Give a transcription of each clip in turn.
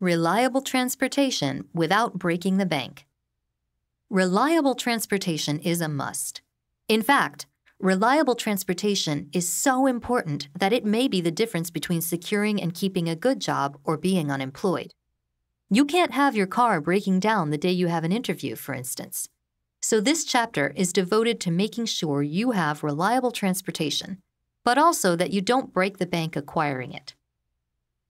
Reliable transportation without breaking the bank. Reliable transportation is a must. In fact, reliable transportation is so important that it may be the difference between securing and keeping a good job or being unemployed. You can't have your car breaking down the day you have an interview, for instance. So this chapter is devoted to making sure you have reliable transportation, but also that you don't break the bank acquiring it.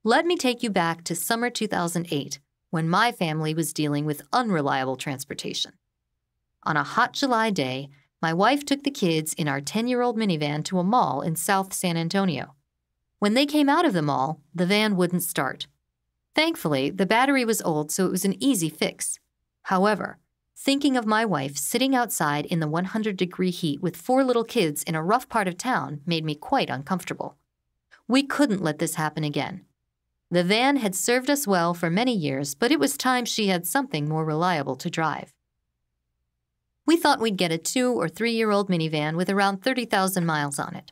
Let me take you back to summer 2008, when my family was dealing with unreliable transportation. On a hot July day, my wife took the kids in our 10-year-old minivan to a mall in South San Antonio. When they came out of the mall, the van wouldn't start. Thankfully, the battery was old, so it was an easy fix. However, thinking of my wife sitting outside in the 100-degree heat with 4 little kids in a rough part of town made me quite uncomfortable. We couldn't let this happen again. The van had served us well for many years, but it was time she had something more reliable to drive. We thought we'd get a 2- or 3-year-old minivan with around 30,000 miles on it.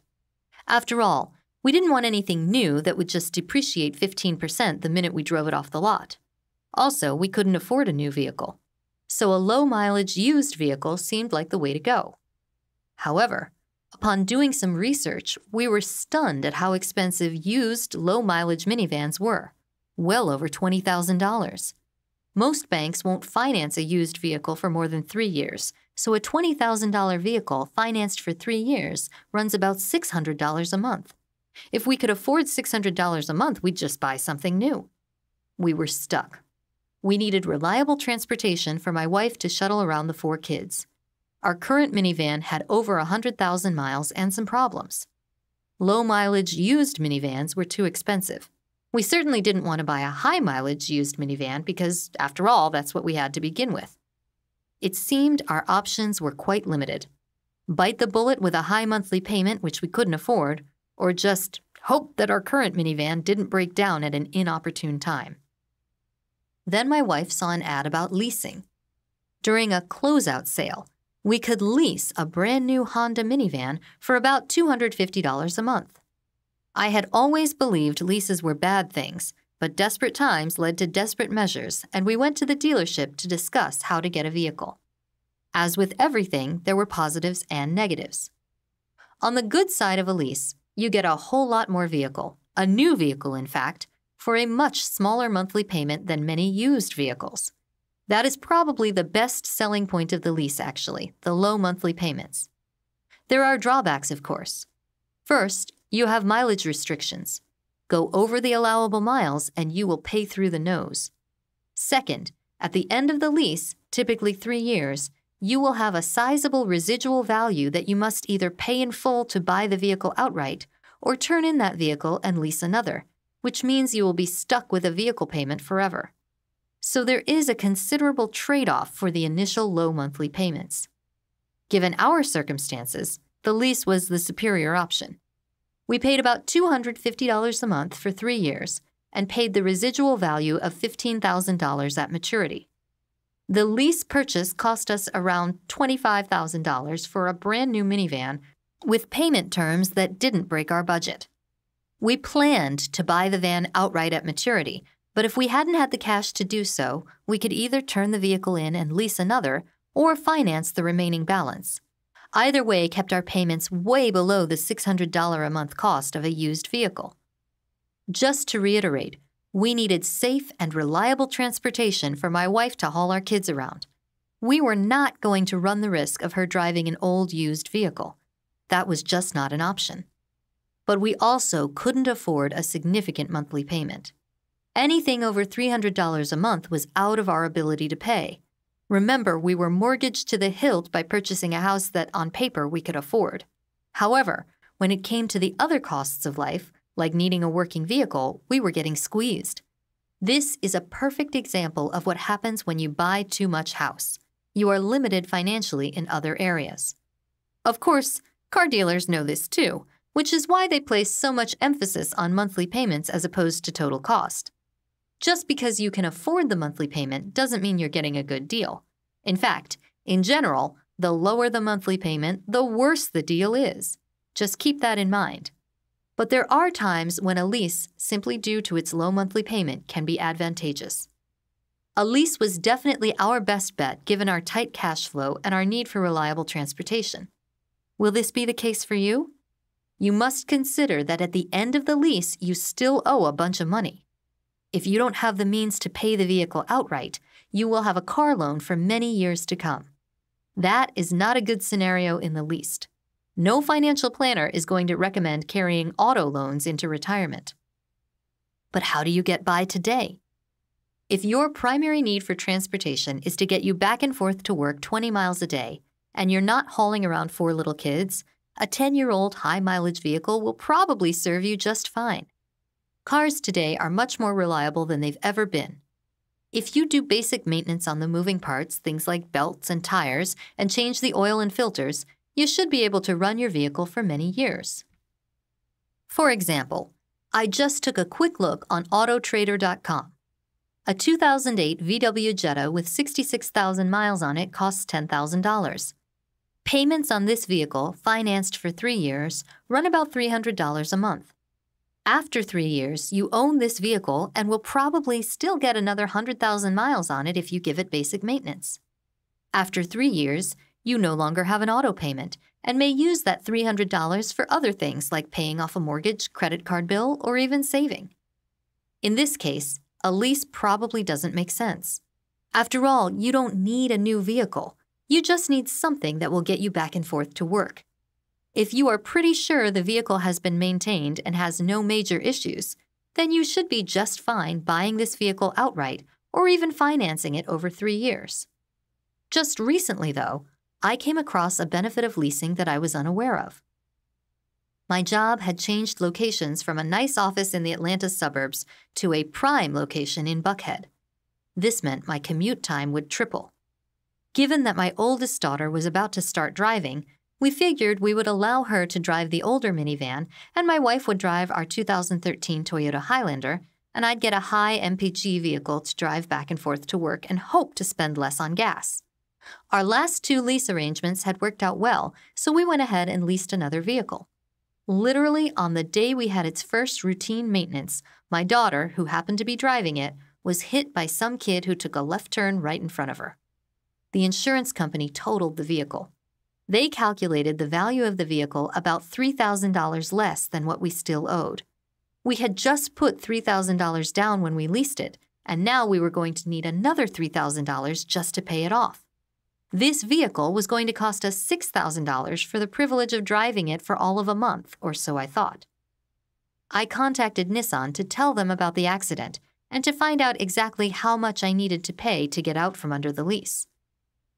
After all, we didn't want anything new that would just depreciate 15% the minute we drove it off the lot. Also, we couldn't afford a new vehicle. So a low-mileage used vehicle seemed like the way to go. However, upon doing some research, we were stunned at how expensive used low-mileage minivans were, well over $20,000. Most banks won't finance a used vehicle for more than 3 years, so a $20,000 vehicle financed for 3 years runs about $600 a month. If we could afford $600 a month, we'd just buy something new. We were stuck. We needed reliable transportation for my wife to shuttle around the 4 kids. Our current minivan had over 100,000 miles and some problems. Low-mileage used minivans were too expensive. We certainly didn't want to buy a high-mileage used minivan because, after all, that's what we had to begin with. It seemed our options were quite limited. Bite the bullet with a high monthly payment, which we couldn't afford, or just hope that our current minivan didn't break down at an inopportune time. Then my wife saw an ad about leasing. During a closeout sale, we could lease a brand new Honda minivan for about $250 a month. I had always believed leases were bad things, but desperate times led to desperate measures, and we went to the dealership to discuss how to get a vehicle. As with everything, there were positives and negatives. On the good side of a lease, you get a whole lot more vehicle, a new vehicle in fact, for a much smaller monthly payment than many used vehicles. That is probably the best selling point of the lease, actually, the low monthly payments. There are drawbacks, of course. First, you have mileage restrictions. Go over the allowable miles and you will pay through the nose. Second, at the end of the lease, typically 3 years, you will have a sizable residual value that you must either pay in full to buy the vehicle outright or turn in that vehicle and lease another, which means you will be stuck with a vehicle payment forever. So there is a considerable trade-off for the initial low monthly payments. Given our circumstances, the lease was the superior option. We paid about $250 a month for 3 years and paid the residual value of $15,000 at maturity. The lease purchase cost us around $25,000 for a brand new minivan with payment terms that didn't break our budget. We planned to buy the van outright at maturity, but if we hadn't had the cash to do so, we could either turn the vehicle in and lease another or finance the remaining balance. Either way kept our payments way below the $600 a month cost of a used vehicle. Just to reiterate, we needed safe and reliable transportation for my wife to haul our kids around. We were not going to run the risk of her driving an old used vehicle. That was just not an option. But we also couldn't afford a significant monthly payment. Anything over $300 a month was out of our ability to pay. Remember, we were mortgaged to the hilt by purchasing a house that, on paper, we could afford. However, when it came to the other costs of life, like needing a working vehicle, we were getting squeezed. This is a perfect example of what happens when you buy too much house. You are limited financially in other areas. Of course, car dealers know this too, which is why they place so much emphasis on monthly payments as opposed to total cost. Just because you can afford the monthly payment doesn't mean you're getting a good deal. In fact, in general, the lower the monthly payment, the worse the deal is. Just keep that in mind. But there are times when a lease, simply due to its low monthly payment, can be advantageous. A lease was definitely our best bet given our tight cash flow and our need for reliable transportation. Will this be the case for you? You must consider that at the end of the lease, you still owe a bunch of money. If you don't have the means to pay the vehicle outright, you will have a car loan for many years to come. That is not a good scenario in the least. No financial planner is going to recommend carrying auto loans into retirement. But how do you get by today? If your primary need for transportation is to get you back and forth to work 20 miles a day, and you're not hauling around 4 little kids, a 10-year-old high-mileage vehicle will probably serve you just fine. Cars today are much more reliable than they've ever been. If you do basic maintenance on the moving parts, things like belts and tires, and change the oil and filters, you should be able to run your vehicle for many years. For example, I just took a quick look on Autotrader.com. A 2008 VW Jetta with 66,000 miles on it costs $10,000. Payments on this vehicle, financed for 3 years, run about $300 a month. After 3 years, you own this vehicle and will probably still get another 100,000 miles on it if you give it basic maintenance. After 3 years, you no longer have an auto payment and may use that $300 for other things like paying off a mortgage, credit card bill, or even saving. In this case, a lease probably doesn't make sense. After all, you don't need a new vehicle. You just need something that will get you back and forth to work. If you are pretty sure the vehicle has been maintained and has no major issues, then you should be just fine buying this vehicle outright or even financing it over 3 years. Just recently, though, I came across a benefit of leasing that I was unaware of. My job had changed locations from a nice office in the Atlanta suburbs to a prime location in Buckhead. This meant my commute time would triple. Given that my oldest daughter was about to start driving, we figured we would allow her to drive the older minivan and my wife would drive our 2013 Toyota Highlander, and I'd get a high MPG vehicle to drive back and forth to work and hope to spend less on gas. Our last 2 lease arrangements had worked out well, so we went ahead and leased another vehicle. Literally on the day we had its first routine maintenance, my daughter, who happened to be driving it, was hit by some kid who took a left turn right in front of her. The insurance company totaled the vehicle. They calculated the value of the vehicle about $3,000 less than what we still owed. We had just put $3,000 down when we leased it, and now we were going to need another $3,000 just to pay it off. This vehicle was going to cost us $6,000 for the privilege of driving it for all of a month, or so I thought. I contacted Nissan to tell them about the accident and to find out exactly how much I needed to pay to get out from under the lease.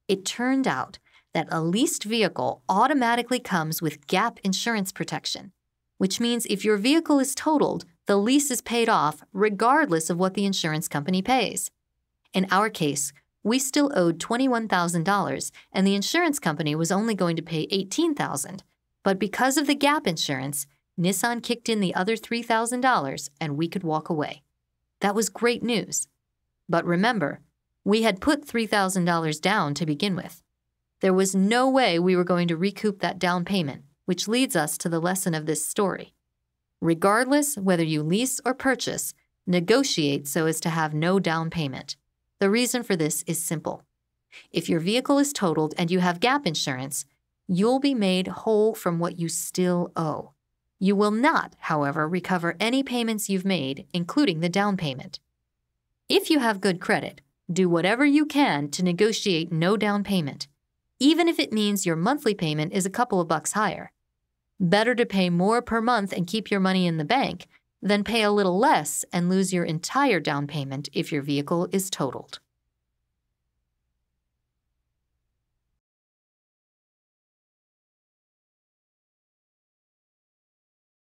It turned out that a leased vehicle automatically comes with gap insurance protection, which means if your vehicle is totaled, the lease is paid off regardless of what the insurance company pays. In our case, we still owed $21,000 and the insurance company was only going to pay $18,000, but because of the gap insurance, Nissan kicked in the other $3,000 and we could walk away. That was great news. But remember, we had put $3,000 down to begin with. There was no way we were going to recoup that down payment, which leads us to the lesson of this story. Regardless whether you lease or purchase, negotiate so as to have no down payment. The reason for this is simple. If your vehicle is totaled and you have gap insurance, you'll be made whole from what you still owe. You will not, however, recover any payments you've made, including the down payment. If you have good credit, do whatever you can to negotiate no down payment, even if it means your monthly payment is a couple of bucks higher. Better to pay more per month and keep your money in the bank than pay a little less and lose your entire down payment if your vehicle is totaled.